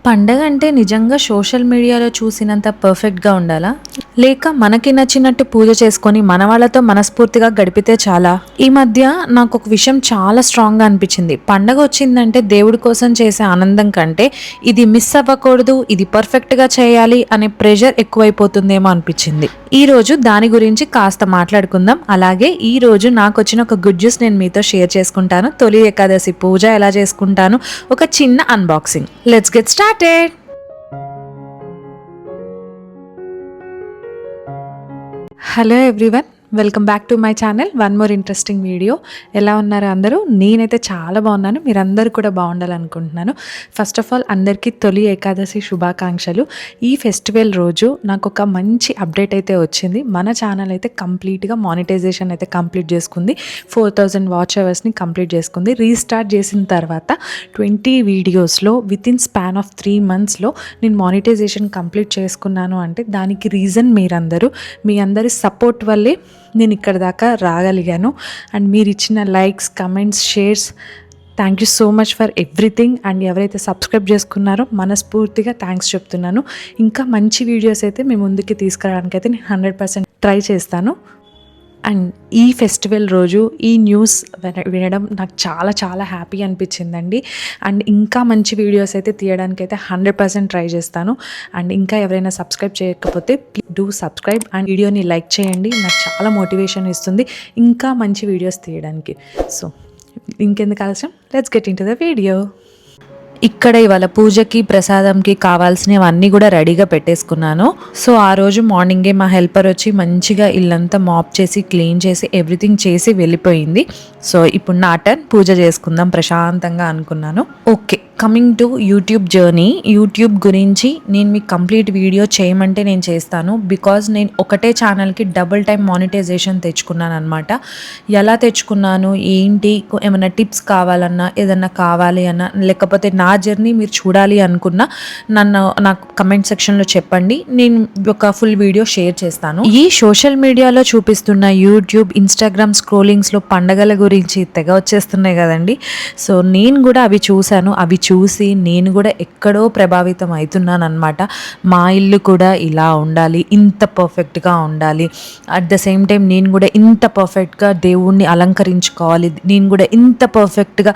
పండగ అంటే నిజంగా సోషల్ మీడియాలో చూసినంత పర్ఫెక్ట్‌గా ఉండాలా? లేక మనకి నచ్చినట్టు పూజ చేసుకొని మన వాళ్ళతో మనస్ఫూర్తిగా గడిపితే చాలా? ఈ మధ్య నాకొక విషయం చాలా స్ట్రాంగ్‌గా అనిపించింది. పండగ వచ్చిందంటే దేవుడి కోసం చేసే ఆనందం కంటే ఇది మిస్ అవ్వకూడదు, ఇది పర్ఫెక్ట్‌గా చేయాలి అనే ప్రెషర్ ఎక్కువైపోతుందేమో అనిపించింది. ఈరోజు దాని గురించి కాస్త మాట్లాడుకుందాం. అలాగే ఈరోజు నాకొచ్చిన ఒక గుడ్ న్యూస్ నేను మీతో షేర్ చేసుకుంటాను. తొలి ఏకాదశి పూజ ఎలా చేసుకుంటాను, ఒక చిన్న unboxing. Let's get started. Hello everyone, welcome back to my channel. One more interesting video. ఎలా ఉన్నారు అందరూ? నేనైతే చాలా బాగున్నాను. మీరందరూ కూడా బాగుండాలనుకుంటున్నాను. ఫస్ట్ ఆఫ్ ఆల్ అందరికీ తొలి ఏకాదశి శుభాకాంక్షలు. ఈ ఫెస్టివల్ రోజు నాకు ఒక మంచి అప్డేట్ అయితే వచ్చింది. మన ఛానల్ అయితే కంప్లీట్గా మానిటైజేషన్ అయితే కంప్లీట్ చేసుకుంది. 4000 వాచ్ అవర్స్ని కంప్లీట్ చేసుకుంది. రీస్టార్ట్ చేసిన తర్వాత 20 వీడియోస్లో వితిన్ స్పాన్ ఆఫ్ 3 మంత్స్లో నేను మానిటైజేషన్ కంప్లీట్ చేసుకున్నాను. అంటే దానికి రీజన్ మీరందరూ, మీ అందరి సపోర్ట్ వల్లే నేను ఇక్కడ దాకా రాగలిగాను. అండ్ మీరు ఇచ్చిన likes, comments, shares, thank you so much for everything. And ఎవరైతే సబ్స్క్రైబ్ చేసుకున్నారో మనస్ఫూర్తిగా థ్యాంక్స్ చెప్తున్నాను. ఇంకా మంచి వీడియోస్ అయితే మీ ముందుకి తీసుకురావడానికి అయితే నేను 100% ట్రై చేస్తాను. అండ్ ఈ ఫెస్టివల్ రోజు ఈ న్యూస్ వినడం నాకు చాలా చాలా హ్యాపీ అనిపించిందండి. అండ్ ఇంకా మంచి వీడియోస్ అయితే తీయడానికి అయితే 100% ట్రై చేస్తాను. అండ్ ఇంకా ఎవరైనా సబ్స్క్రైబ్ చేయకపోతే ప్లీజ్ డూ సబ్స్క్రైబ్ అండ్ వీడియోని లైక్ చేయండి. నాకు చాలా మోటివేషన్ ఇస్తుంది ఇంకా మంచి వీడియోస్ తీయడానికి. సో ఇంకెందుకు ఆలస్యం, let's get in to the video. ఇక్కడ ఇవాళ పూజకి ప్రసాదంకి కావాల్సినవన్నీ కూడా రెడీగా పెట్టేసుకున్నాను. సో ఆ రోజు మార్నింగే మా హెల్పర్ వచ్చి మంచిగా ఇల్లంతా మాప్ చేసి క్లీన్ చేసి ఎవ్రీథింగ్ చేసి వెళ్ళిపోయింది. సో ఇప్పుడు నా టర్న్, పూజ చేసుకుందాం ప్రశాంతంగా అనుకున్నాను. Okay, coming to YouTube journey. YouTube గురించి నేను మీకు కంప్లీట్ వీడియో చేయమంటే నేను చేస్తాను. బికాజ్ నేను ఒకటే ఛానల్కి డబుల్ టైం మానిటైజేషన్ తెచ్చుకున్నాను అనమాట. ఎలా తెచ్చుకున్నాను, ఏంటి, ఏమైనా టిప్స్ కావాలన్నా, ఏదన్నా కావాలి అన్నా, లేకపోతే నా జర్నీ మీరు చూడాలి అనుకున్నా నాకు కమెంట్ సెక్షన్లో చెప్పండి. నేను ఒక ఫుల్ వీడియో షేర్ చేస్తాను. ఈ సోషల్ మీడియాలో చూపిస్తున్న యూట్యూబ్, ఇన్స్టాగ్రామ్ స్క్రోలింగ్స్లో పండగల గురించి తెగ వచ్చేస్తున్నాయి కదండి. సో నేను కూడా అవి చూశాను. అవి చూసి నేను కూడా ఎక్కడో ప్రభావితం అవుతున్నాను అనమాట. మా ఇల్లు కూడా ఇలా ఉండాలి, ఇంత పర్ఫెక్ట్గా ఉండాలి, అట్ ద సేమ్ టైం నేను కూడా ఇంత పర్ఫెక్ట్గా దేవుణ్ణి అలంకరించుకోవాలి, నేను కూడా ఇంత పర్ఫెక్ట్గా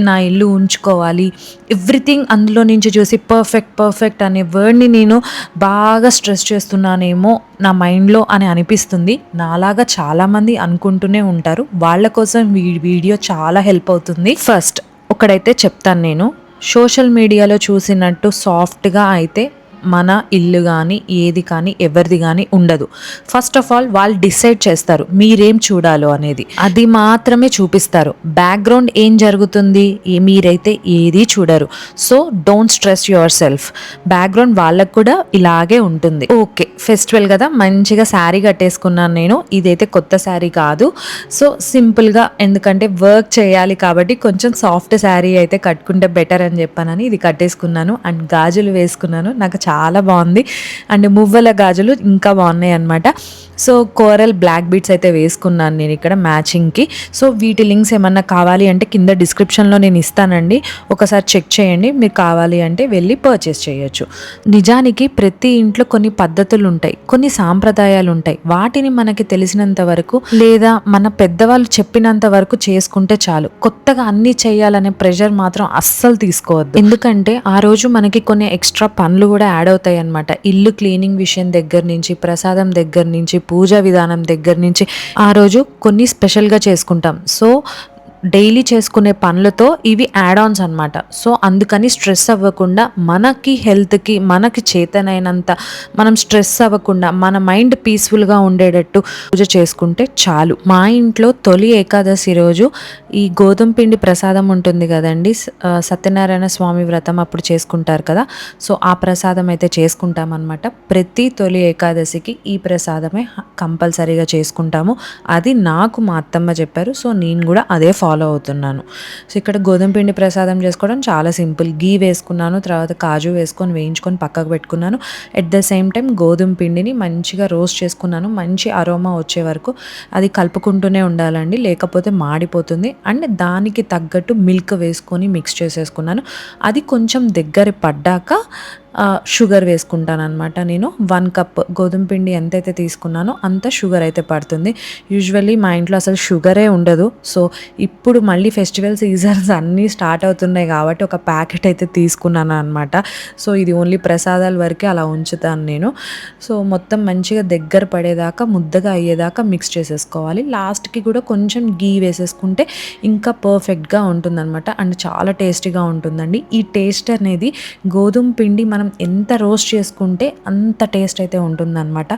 నా ఇల్లు ఉంచుకోవాలి. ఎవ్రీథింగ్ అందులో నుంచి చూసి పర్ఫెక్ట్ అనే వర్డ్ని నేను బాగా స్ట్రెస్ చేస్తున్నానేమో నా మైండ్లో అని అనిపిస్తుంది. నాలాగా చాలామంది అనుకుంటూనే ఉంటారు. వాళ్ళ కోసం వీడియో చాలా హెల్ప్ అవుతుంది. ఫస్ట్ ఒకడైతే చెప్తాను, నేను సోషల్ మీడియాలో చూసినట్టు సాఫ్ట్గా అయితే మన ఇల్లు కానీ ఏది కానీ ఎవరిది కానీ ఉండదు. ఫస్ట్ ఆఫ్ ఆల్ వాళ్ళు డిసైడ్ చేస్తారు మీరేం చూడాలో అనేది, అది మాత్రమే చూపిస్తారు. బ్యాక్గ్రౌండ్ ఏం జరుగుతుంది మీరైతే ఏది చూడరు. So don't stress your self. Background వాళ్ళకు కూడా ఇలాగే ఉంటుంది. ఓకే, ఫెస్టివల్ కదా, మంచిగా శారీ కట్టేసుకున్నాను నేను. ఇదైతే కొత్త శారీ కాదు. సో సింపుల్గా, ఎందుకంటే వర్క్ చేయాలి కాబట్టి కొంచెం సాఫ్ట్ శారీ అయితే కట్టుకుంటే బెటర్ అని చెప్పానని ఇది కట్టేసుకున్నాను. అండ్ గాజులు వేసుకున్నాను, నాకు చాలా బాగుంది. అండ్ మువ్వల గాజులు ఇంకా బాగున్నాయి అనమాట. సో కోరల్ బ్లాక్ బీట్స్ అయితే వేసుకున్నాను నేను ఇక్కడ మ్యాచింగ్కి. సో వీటి లింక్స్ ఏమన్నా కావాలి అంటే కింద డిస్క్రిప్షన్లో నేను ఇస్తానండి, ఒకసారి చెక్ చేయండి. మీరు కావాలి అంటే వెళ్ళి పర్చేస్ చేయొచ్చు. నిజానికి ప్రతి ఇంట్లో కొన్ని పద్ధతులు ఉంటాయి, కొన్ని సాంప్రదాయాలు ఉంటాయి. వాటిని మనకి తెలిసినంత వరకు లేదా మన పెద్దవాళ్ళు చెప్పినంత వరకు చేసుకుంటే చాలు. కొత్తగా అన్నీ చేయాలనే ప్రెషర్ మాత్రం అస్సలు తీసుకోవద్దు. ఎందుకంటే ఆ రోజు మనకి కొన్ని ఎక్స్ట్రా పనులు కూడా యాడ్ అవుతాయి అన్నమాట. ఇల్లు క్లీనింగ్ విషయం దగ్గర నుంచి, ప్రసాదం దగ్గర నుంచి, పూజా విధానం దగ్గర నుంచి ఆ రోజు కొన్ని స్పెషల్గా చేసుకుంటాం. సో డైలీ చేసుకునే పనులతో ఇవి యాడ్ ఆన్స్ అనమాట. సో అందుకని స్ట్రెస్ అవ్వకుండా, మనకి హెల్త్కి మనకి చేతనైనంత మనం స్ట్రెస్ అవ్వకుండా మన మైండ్ పీస్ఫుల్గా ఉండేటట్టు పూజ చేసుకుంటే చాలు. మా ఇంట్లో తొలి ఏకాదశి రోజు ఈ గోధుమ పిండి ప్రసాదం ఉంటుంది కదండి, సత్యనారాయణ స్వామి వ్రతం అప్పుడు చేసుకుంటారు కదా. సో ఆ ప్రసాదం అయితే చేసుకుంటాం అనమాట. ప్రతి తొలి ఏకాదశికి ఈ ప్రసాదమే కంపల్సరీగా చేసుకుంటాము. అది నాకు మా అత్తమ్మ చెప్పారు. సో నేను కూడా అదే ఫాలో అవుతున్నాను. సో ఇక్కడ గోధుమ పిండి ప్రసాదం చేసుకోవడం చాలా సింపుల్. గీ వేసుకున్నాను, తర్వాత కాజు వేసుకొని వేయించుకొని పక్కకు పెట్టుకున్నాను. ఎట్ ద సేమ్ టైం గోధుమ పిండిని మంచిగా రోస్ట్ చేసుకున్నాను. మంచి అరోమా వచ్చే వరకు అది కలుపుకుంటూనే ఉండాలండి, లేకపోతే మాడిపోతుంది. అండ్ దానికి తగ్గట్టు మిల్క్ వేసుకొని మిక్స్ చేసేసుకున్నాను. అది కొంచెం దగ్గర పడ్డాక షుగర్ వేసుకుంటాననమాట. నేను 1 కప్ గోధుమ పిండి ఎంతైతే తీసుకున్నానో అంత షుగర్ అయితే పడుతుంది. యూజువల్లీ మా ఇంట్లో అసలు షుగరే ఉండదు. సో ఇప్పుడు మళ్ళీ ఫెస్టివల్ సీజన్స్ అన్నీ స్టార్ట్ అవుతున్నాయి కాబట్టి ఒక ప్యాకెట్ అయితే తీసుకున్నాను అనమాట. సో ఇది ఓన్లీ ప్రసాదాల వరకే అలా ఉంచుతాను నేను. సో మొత్తం మంచిగా దగ్గర పడేదాకా, ముద్దగా అయ్యేదాకా మిక్స్ చేసేసుకోవాలి. లాస్ట్కి కూడా కొంచెం గీ వేసేసుకుంటే ఇంకా పర్ఫెక్ట్గా ఉంటుందన్నమాట. అండ్ చాలా టేస్టీగా ఉంటుందండి. ఈ టేస్ట్ అనేది గోధుమ పిండి మనం ఎంత రోస్ట్ చేసుకుంటే అంత టేస్ట్ అయితే ఉంటుందన్నమాట.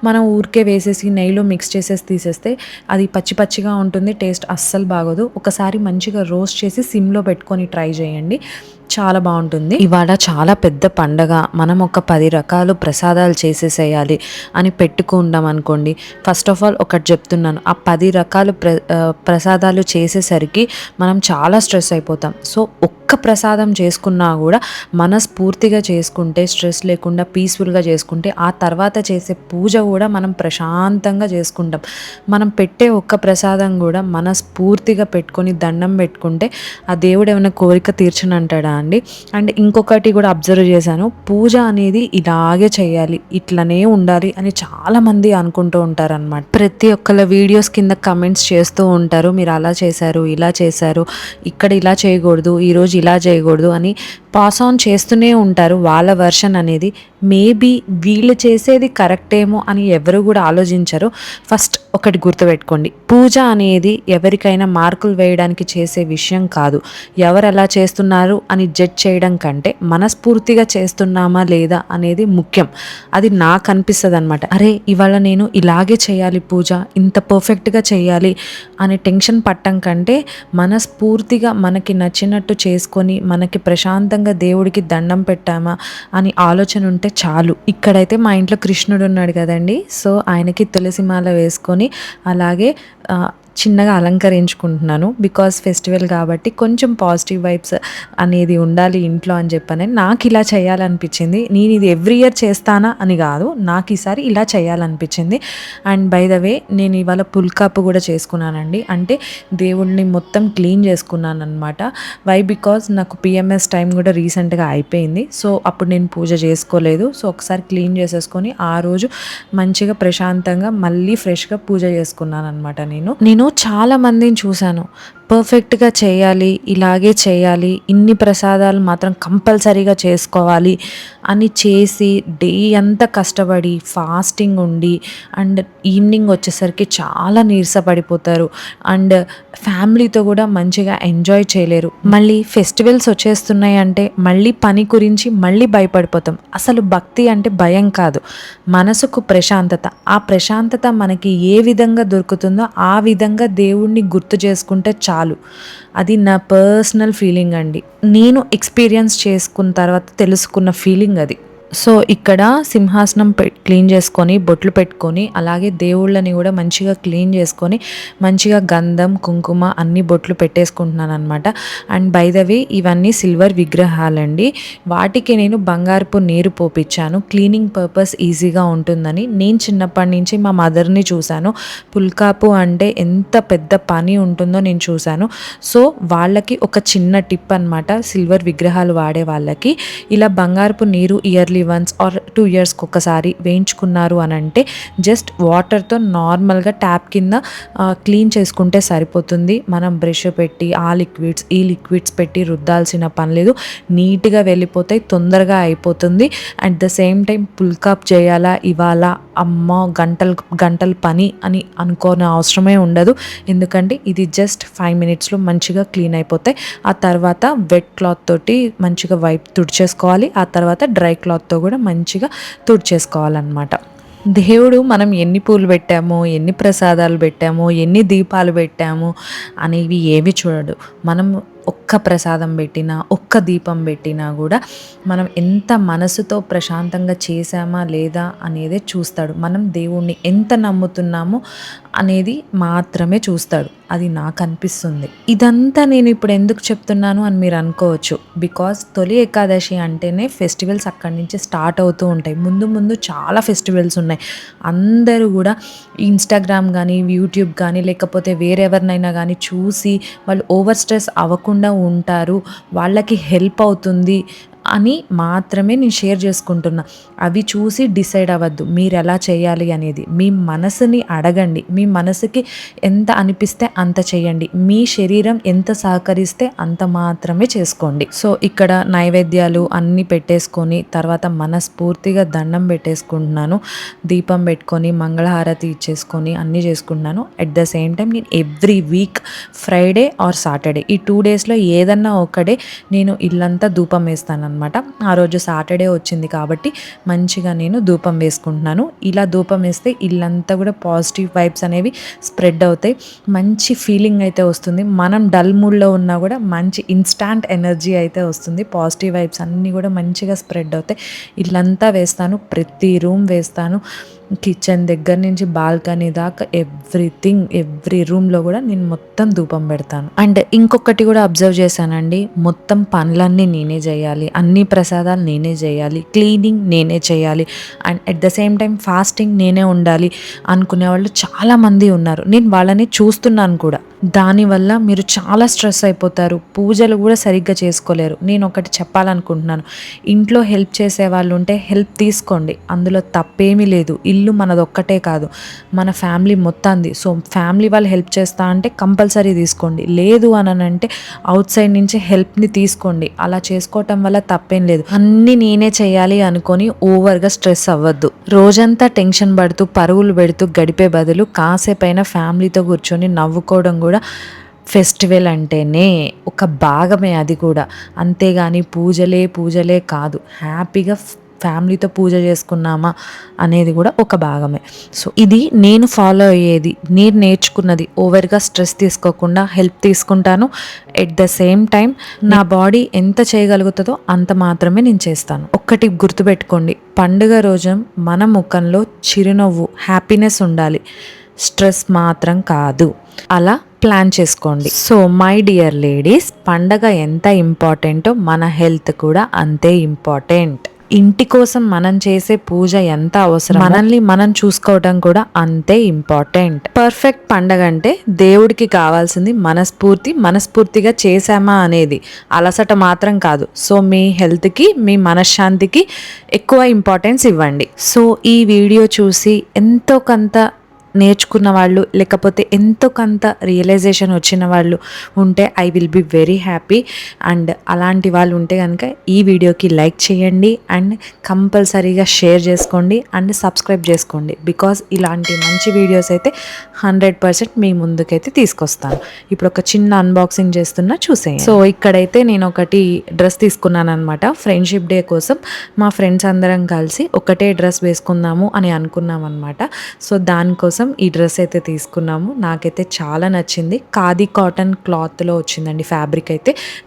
మనం ఊరికే వేసేసి నెయ్యిలో మిక్స్ చేసేసి తీసేస్తే అది పచ్చి పచ్చిగా ఉంటుంది, టేస్ట్ అస్సలు బాగోదు. ఒకసారి మంచిగా రోస్ట్ చేసి సిమ్లో పెట్టుకొని ట్రై చేయండి, చాలా బాగుంటుంది. ఇవాళ చాలా పెద్ద పండగ, మనం ఒక 10 రకాలు ప్రసాదాలు చేసేసేయాలి అని పెట్టుకుందాం అనుకోండి. ఫస్ట్ ఆఫ్ ఆల్ ఒకటి చెప్తున్నాను, ఆ 10 రకాలు ప్రసాదాలు చేసేసరికి మనం చాలా స్ట్రెస్ అయిపోతాం. సో ఒక్క ప్రసాదం చేసుకున్నా కూడా మనస్ఫూర్తిగా చేసుకుంటే, స్ట్రెస్ లేకుండా పీస్ఫుల్గా చేసుకుంటే, ఆ తర్వాత చేసే పూజ కూడా మనం ప్రశాంతంగా చేసుకుంటాం. మనం పెట్టే ఒక్క ప్రసాదం కూడా మనస్ఫూర్తిగా పెట్టుకొని దండం పెట్టుకుంటే ఆ దేవుడు ఏమైనా కోరిక తీర్చనంటాడా అండి. అండ్ ఇంకొకటి కూడా అబ్జర్వ్ చేశాను, పూజ అనేది ఇలాగే చేయాలి, ఇట్లనే ఉండాలి అని చాలామంది అనుకుంటూ ఉంటారనమాట. ప్రతి ఒక్కళ్ళ వీడియోస్ కింద కమెంట్స్ చేస్తూ ఉంటారు, మీరు అలా చేశారు, ఇలా చేశారు, ఇక్కడ ఇలా చేయకూడదు, ఈరోజు ఇలా చేయకూడదు అని పాస్ ఆన్ చేస్తూనే ఉంటారు వాళ్ళ వర్షన్ అనేది. మేబీ వీళ్ళు చేసేది కరెక్టేమో అని ఎవరు కూడా ఆలోచించరు. ఫస్ట్ ఒకటి గుర్తుపెట్టుకోండి, పూజ అనేది ఎవరికైనా మార్కులు వేయడానికి చేసే విషయం కాదు. ఎవరు ఎలా చేస్తున్నారు అని జడ్జ్ చేయడం కంటే మనస్ఫూర్తిగా చేస్తున్నామా లేదా అనేది ముఖ్యం. అది నాకు అనిపిస్తుంది అనమాట. అరే ఇవాళ నేను ఇలాగే చేయాలి, పూజ ఇంత పర్ఫెక్ట్గా చేయాలి అనే టెన్షన్ పట్టం కంటే మనస్ఫూర్తిగా మనకి నచ్చినట్టు చేసుకొని మనకి ప్రశాంతంగా దేవుడికి దండం పెట్టామా అని ఆలోచన ఉంటే చాలు. ఇక్కడైతే మా ఇంట్లో కృష్ణుడు ఉన్నాడు కదండి, సో ఆయనకి తులసి మాల వేసుకొని అలాగే చిన్నగా అలంకరించుకుంటున్నాను. బికాస్ ఫెస్టివల్ కాబట్టి కొంచెం పాజిటివ్ వైబ్స్ అనేది ఉండాలి ఇంట్లో అని చెప్పని నాకు ఇలా చేయాలనిపించింది. నేను ఇది ఎవ్రీ ఇయర్ చేస్తానా అని కాదు, నాకు ఈసారి ఇలా చేయాలనిపించింది. అండ్ బై ద వే నేను ఇవాళ పుల్కాపు కూడా చేసుకున్నానండి. అంటే దేవుడిని మొత్తం క్లీన్ చేసుకున్నాను అనమాట. వై బికాజ్ నాకు పిఎంఎస్ టైం కూడా రీసెంట్గా అయిపోయింది. సో అప్పుడు నేను పూజ చేసుకోలేదు. సో ఒకసారి క్లీన్ చేసేసుకొని ఆ రోజు మంచిగా ప్రశాంతంగా మళ్ళీ ఫ్రెష్గా పూజ చేసుకున్నాను అనమాట. నేను చాలా మందిని చూశాను, పర్ఫెక్ట్గా చేయాలి, ఇలాగే చేయాలి, ఇన్ని ప్రసాదాలు మాత్రం కంపల్సరీగా చేసుకోవాలి అని చేసి డే అంతా కష్టపడి ఫాస్టింగ్ ఉండి అండ్ ఈవినింగ్ వచ్చేసరికి చాలా నీరసపడిపోతారు. అండ్ ఫ్యామిలీతో కూడా మంచిగా ఎంజాయ్ చేయలేరు. మళ్ళీ ఫెస్టివల్స్ వచ్చేస్తున్నాయి అంటే మళ్ళీ పని గురించి మళ్ళీ భయపడిపోతాం. అసలు భక్తి అంటే భయం కాదు, మనసుకు ప్రశాంతత. ఆ ప్రశాంతత మనకి ఏ విధంగా దొరుకుతుందో ఆ విధంగా దేవుణ్ణి గుర్తు చేసుకుంటే చాలు. అది నా పర్సనల్ ఫీలింగ్ అండి. నేను ఎక్స్పీరియన్స్ చేసుకున్న తర్వాత తెలుసుకున్న ఫీలింగ్ అది. సో ఇక్కడ సింహాసనం క్లీన్ చేసుకొని బొట్లు పెట్టుకొని అలాగే దేవుళ్ళని కూడా మంచిగా క్లీన్ చేసుకొని మంచిగా గంధం కుంకుమ అన్ని బొట్లు పెట్టేసుకుంటున్నాను అనమాట. అండ్ బై ద వే ఇవన్నీ సిల్వర్ విగ్రహాలండి. వాటికి నేను బంగారపు నీరు పోపించాను, క్లీనింగ్ పర్పస్ ఈజీగా ఉంటుందని. నేను చిన్నప్పటి నుంచి మా మదర్ని చూశాను, పుల్కాపు అంటే ఎంత పెద్ద పని ఉంటుందో నేను చూశాను. సో వాళ్ళకి ఒక చిన్న టిప్ అనమాట, సిల్వర్ విగ్రహాలు వాడే వాళ్ళకి ఇలా బంగారపు నీరు ఇయర్లీ వన్స్ ఆర్ 2 ఇయర్స్కి ఒకసారి వేయించుకున్నారు అని అంటే జస్ట్ వాటర్తో నార్మల్గా ట్యాప్ కింద క్లీన్ చేసుకుంటే సరిపోతుంది. మనం బ్రష్ పెట్టి ఆ లిక్విడ్స్ ఈ లిక్విడ్స్ పెట్టి రుద్దాల్సిన పని లేదు, నీట్గా వెళ్ళిపోతాయి, తొందరగా అయిపోతుంది. అట్ ద సేమ్ టైం పుల్కాప్ చేయాలా ఇవాళ అమ్మ గంటలు పని అని అనుకోని అవసరమే ఉండదు. ఎందుకంటే ఇది జస్ట్ 5 మినిట్స్లో మంచిగా క్లీన్ అయిపోతాయి. ఆ తర్వాత వెట్ క్లాత్ తోటి మంచిగా వైప్ తుడిచేసుకోవాలి. ఆ తర్వాత డ్రై క్లాత్తో కూడా మంచిగా తుడిచేసుకోవాలన్నమాట. దేవుడు మనం ఎన్ని పూలు పెట్టామో, ఎన్ని ప్రసాదాలు పెట్టామో, ఎన్ని దీపాలు పెట్టామో అనేవి ఏవి చూడడు. మనం ఒక్క ప్రసాదం పెట్టినా, ఒక్క దీపం పెట్టినా కూడా మనం ఎంత మనసుతో ప్రశాంతంగా చేశామా లేదా అనేదే చూస్తాడు. మనం దేవుణ్ణి ఎంత నమ్ముతున్నామో అనేది మాత్రమే చూస్తాడు. అది నాకు అనిపిస్తుంది. ఇదంతా నేను ఇప్పుడు ఎందుకు చెప్తున్నాను అని మీరు అనుకోవచ్చు. బికాజ్ తొలి ఏకాదశి అంటేనే ఫెస్టివల్స్ అక్కడి నుంచి స్టార్ట్ అవుతూ ఉంటాయి. ముందు ముందు చాలా ఫెస్టివల్స్ ఉన్నాయి. అందరూ కూడా ఇన్స్టాగ్రామ్ కానీ, యూట్యూబ్ కానీ, లేకపోతే వేరెవరినైనా కానీ చూసి వాళ్ళు ఓవర్ స్ట్రెస్ అవ్వకుండా ఉంటారు, వాళ్ళకి హెల్ప్ అవుతుంది అని మాత్రమే నేను షేర్ చేసుకుంటున్నా. అవి చూసి డిసైడ్ అవ్వద్దు మీరు ఎలా చేయాలి అనేది. మీ మనసుని అడగండి. మీ మనసుకి ఎంత అనిపిస్తే అంత చేయండి. మీ శరీరం ఎంత సహకరిస్తే అంత మాత్రమే చేసుకోండి. సో ఇక్కడ నైవేద్యాలు అన్నీ పెట్టేసుకొని తర్వాత మనస్ఫూర్తిగా దండం పెట్టేసుకుంటున్నాను. దీపం పెట్టుకొని మంగళహారతి ఇచ్చేసుకొని అన్నీ చేసుకుంటున్నాను. అట్ ద సేమ్ టైం నేను every week Friday or Saturday ఈ 2 డేస్లో ఏదన్నా ఒకడే నేను ఇల్లంతా ధూపం వేస్తాను అనమాట. ఆ రోజు సాటర్డే వచ్చింది కాబట్టి మంచిగా నేను ధూపం వేసుకుంటున్నాను. ఇలా ధూపం వేస్తే ఇల్లంతా కూడా పాజిటివ్ వైబ్స్ అనేవి స్ప్రెడ్ అవుతాయి. మంచి ఫీలింగ్ అయితే వస్తుంది. మనం డల్ మూడ్లో ఉన్నా కూడా మంచి ఇన్స్టాంట్ ఎనర్జీ అయితే వస్తుంది. పాజిటివ్ వైబ్స్ అన్నీ కూడా మంచిగా స్ప్రెడ్ అవుతాయి. ఇల్లంతా వేస్తాను, ప్రతి రూమ్ వేస్తాను. కిచెన్ దగ్గర నుంచి బాల్కనీ దాకా ఎవ్రీథింగ్, ఎవ్రీ రూమ్లో కూడా నేను మొత్తం ధూపం పెడతాను. అండ్ ఇంకొకటి కూడా అబ్జర్వ్ చేశానండి, మొత్తం పనులన్నీ నేనే చేయాలి, అన్ని ప్రసాదాలు నేనే చేయాలి, క్లీనింగ్ నేనే చేయాలి, and at the same time fasting నేనే ఉండాలి అనుకునే వాళ్ళు చాలామంది ఉన్నారు. నేను వాళ్ళని చూస్తున్నాను కూడా. దానివల్ల మీరు చాలా స్ట్రెస్ అయిపోతారు, పూజలు కూడా సరిగ్గా చేసుకోలేరు. నేను ఒకటి చెప్పాలనుకుంటున్నాను, ఇంట్లో హెల్ప్ చేసే వాళ్ళు ఉంటే హెల్ప్ తీసుకోండి, అందులో తప్పేమీ లేదు. ఇల్లు మనదొక్కటే కాదు, మన ఫ్యామిలీ మొత్తంది. సో ఫ్యామిలీ వాళ్ళు హెల్ప్ చేస్తా అంటే కంపల్సరీ తీసుకోండి. లేదు అని అంటే అవుట్ సైడ్ నుంచి హెల్ప్ని తీసుకోండి. అలా చేసుకోవటం వల్ల తప్పేం లేదు. అన్నీ నేనే చేయాలి అనుకొని ఓవర్గా స్ట్రెస్ అవ్వద్దు. రోజంతా టెన్షన్ పడుతూ పరుగులు పెడుతూ గడిపే బదులు కాసేపైనా ఫ్యామిలీతో కూర్చొని నవ్వుకోవడం కూడా ఫెస్టివల్ అంటేనే ఒక భాగమే. అది కూడా అంతేగాని పూజలే కాదు, హ్యాపీగా ఫ్యామిలీతో పూజ చేసుకున్నామా అనేది కూడా ఒక భాగమే. సో ఇది నేను ఫాలో అయ్యేది, నేను నేర్చుకున్నది. ఓవర్గా స్ట్రెస్ తీసుకోకుండా హెల్ప్ తీసుకుంటాను. ఎట్ ద సేమ్ టైం నా బాడీ ఎంత చేయగలుగుతుందో అంత మాత్రమే నేను చేస్తాను. ఒక్కటి గుర్తుపెట్టుకోండి, పండుగ రోజు మన ముఖంలో చిరునవ్వు, హ్యాపీనెస్ ఉండాలి, స్ట్రెస్ మాత్రం కాదు. అలా ప్లాన్ చేసుకోండి. సో మై డియర్ లేడీస్, పండగ ఎంత ఇంపార్టెంటో మన హెల్త్ కూడా అంతే ఇంపార్టెంట్. ఇంటి కోసం మనం చేసే పూజ ఎంత అవసరం, మనల్ని మనం చూసుకోవడం కూడా అంతే ఇంపార్టెంట్. పర్ఫెక్ట్ పండగ అంటే దేవుడికి కావాల్సింది మనస్ఫూర్తిగా చేశామా అనేది, అలసట మాత్రం కాదు. సో మీ హెల్త్కి, మీ మనశ్శాంతికి ఎక్కువ ఇంపార్టెన్స్ ఇవ్వండి. సో ఈ వీడియో చూసి ఎంతో కొంత నేర్చుకున్న వాళ్ళు, లేకపోతే ఎంతో కొంత రియలైజేషన్ వచ్చిన వాళ్ళు ఉంటే I will be very happy. And అలాంటి వాళ్ళు ఉంటే కనుక ఈ వీడియోకి లైక్ చేయండి అండ్ కంపల్సరీగా షేర్ చేసుకోండి అండ్ సబ్స్క్రైబ్ చేసుకోండి. బికాజ్ ఇలాంటి మంచి వీడియోస్ అయితే 100% మీ ముందుకైతే తీసుకొస్తాను. ఇప్పుడు ఒక చిన్న అన్బాక్సింగ్ చేస్తున్నా, చూసేయండి. సో ఇక్కడైతే నేను ఒకటి డ్రెస్ తీసుకున్నాను అనమాట. ఫ్రెండ్షిప్ డే కోసం మా ఫ్రెండ్స్ అందరం కలిసి ఒకటే డ్రెస్ వేసుకుందాము అని అనుకున్నాం అనమాట. సో దానికోసం ఈ డ్రెస్ అయితే తీసుకున్నాము. నాకైతే చాలా నచ్చింది. ఖాదీ కాటన్ క్లాత్లో వచ్చిందండి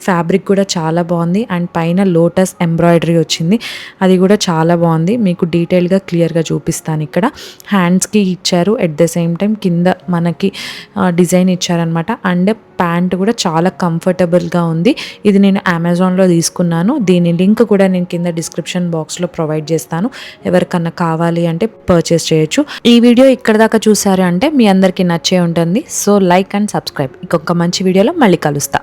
ఫ్యాబ్రిక్ కూడా చాలా బాగుంది. అండ్ పైన లోటస్ ఎంబ్రాయిడరీ వచ్చింది, అది కూడా చాలా బాగుంది. మీకు డీటెయిల్గా క్లియర్గా చూపిస్తాను. ఇక్కడ హ్యాండ్స్కి ఇచ్చారు, ఎట్ ద సేమ్ టైం కింద మనకి డిజైన్ ఇచ్చారనమాట. అండ్ ప్యాంట్ కూడా చాలా కంఫర్టబుల్గా ఉంది. ఇది నేను అమెజాన్లో తీసుకున్నాను. దీని లింక్ కూడా నేను కింద డిస్క్రిప్షన్ బాక్స్లో ప్రొవైడ్ చేస్తాను. ఎవరికన్నా కావాలి అంటే పర్చేస్ చేయొచ్చు. ఈ వీడియో ఇక్కడ దాకా చూసారు అంటే మీ అందరికీ నచ్చే ఉంటుంది. So like and subscribe. ఇంకొక మంచి వీడియోలో మళ్ళీ కలుస్తా.